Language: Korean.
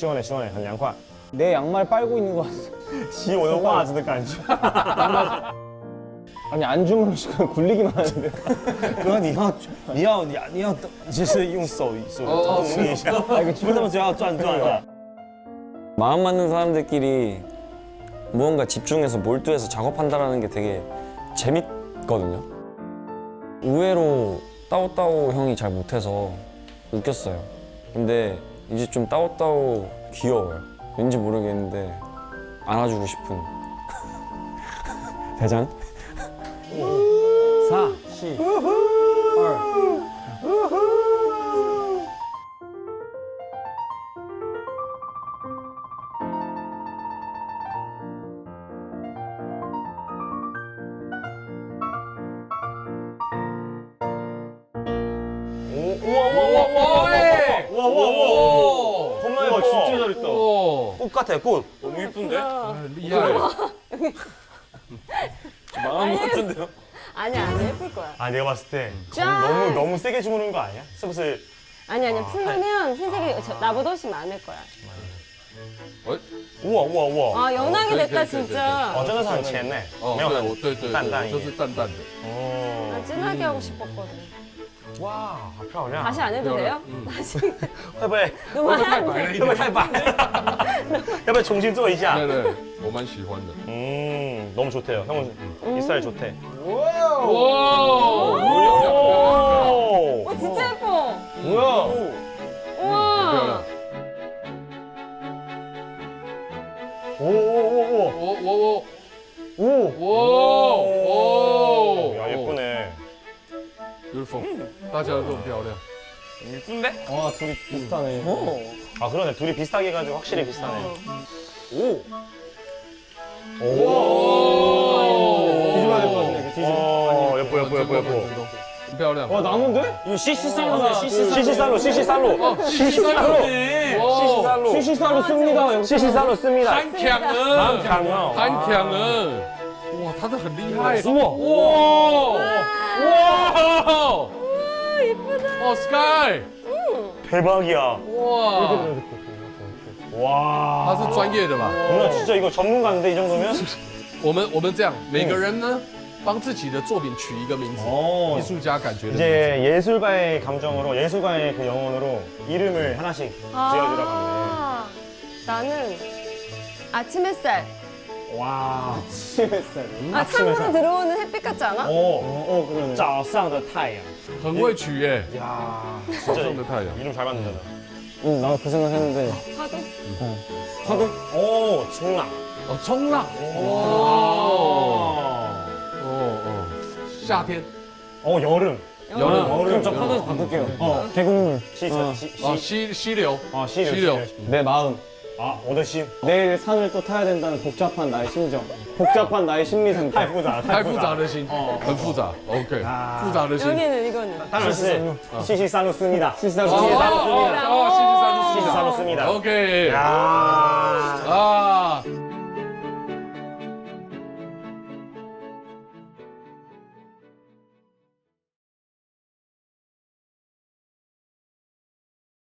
시원해 시원해 很凉快 내 양말 빨고 있는 거 같아. 洗我的袜子的感觉 아니 안 주무시고 굴리기만 하는데. 哥你要就是用手动一下不那么只要转啊 마음 맞는 사람들끼리 무언가 집중해서 몰두해서 작업한다라는 게 되게 재밌거든요. 의외로 따오따오 형이 잘 못해서 웃겼어요. 근데 이제 좀 따오따오 귀여워요. 왠지 모르겠는데 안아주고 싶은 대장? 4, 10, 2. 와와와와와와와와 겁나 예뻐 진짜 잘했다 오. 꽃 같아 꽃 너무 이쁜데? 리얼. 망한 것 같은데요? 아니야 아니야 예쁠 거야. 아 내가 봤을 때 짠! 너무 세게 주무는 거 아니야? 是不是 아니 아니야 풀르면 흰색이 나보다 훨씬 많을 거야. 우와 우와 우와 아 연하게 됐다 그래, 진짜. 哦真的是很甜呢哦，没有对，很我对对，淡淡一点就是淡淡的。 어. 난 진하게 하고 싶었거든. 哇好漂亮 다시 안 해도 돼요? 다시 会不会 너무 하얀데. 会不会太白要不要重新做一下对对，我蛮喜欢的。 너무 좋대요 형은 이 스타일 좋대 와. 오 어 진짜 예뻐. 뭐야 우와. 오오오오 오. 야 예쁘네 beautiful，大家都漂亮。 예쁜데? 와 둘이 비슷하네. 아 그러네 둘이 비슷하게 해가지고 확실히 비슷하네 오 뒤집어야 될 것 같은데. 뒤집어. 예뻐 예뻐 예뻐 예뻐 很漂亮。 와 나무인데? 이거 CC3로네 CC3로 CC3로 CC3로 CC4로 씁니다. 여기. CC3로 씁니다 很强啊，很强啊很强啊！哇，他的很厉害。우와哇！ 예쁘다. 어 Sky， 대박이야 哇， 와 他是专业的吧？ 누나 진짜 이거 전문가인데 이 정도면? 我们这样，每个人呢帮自己的作品取一个名字， 어 艺术家感觉的名字。 이제 예술가의 감정으로 예술가의 그 영혼으로 이름을 하나씩 지어주라고 합니다 아, 나는 아침 햇살. 와 심했어요. 아 창으로 들어오는 햇빛 같지 않아? 오, 그러네. 早上的太阳很会取耶， 야 早 진짜 上的太阳。 이름 잘 만든다 응 나도 그 생각했는데. 파도? 화도? 오 청랑 哦，冲浪。哦，夏天。 여름 그럼 저 파도에서 바꿀게요. 계곡물.溪流。 시류 내 마음. 아我的心 내일 산을 또 타야 된다는 복잡한 나의 심정. 복잡한 나의 심리 상태. 太复杂太复杂的心，很复杂。OK，复杂的心。 여기는 이거는. 当然是CC3로 씁니다 CC4로 어, 씁니다. 어, 어, CC3로 CC3로 씁니다 OK。 야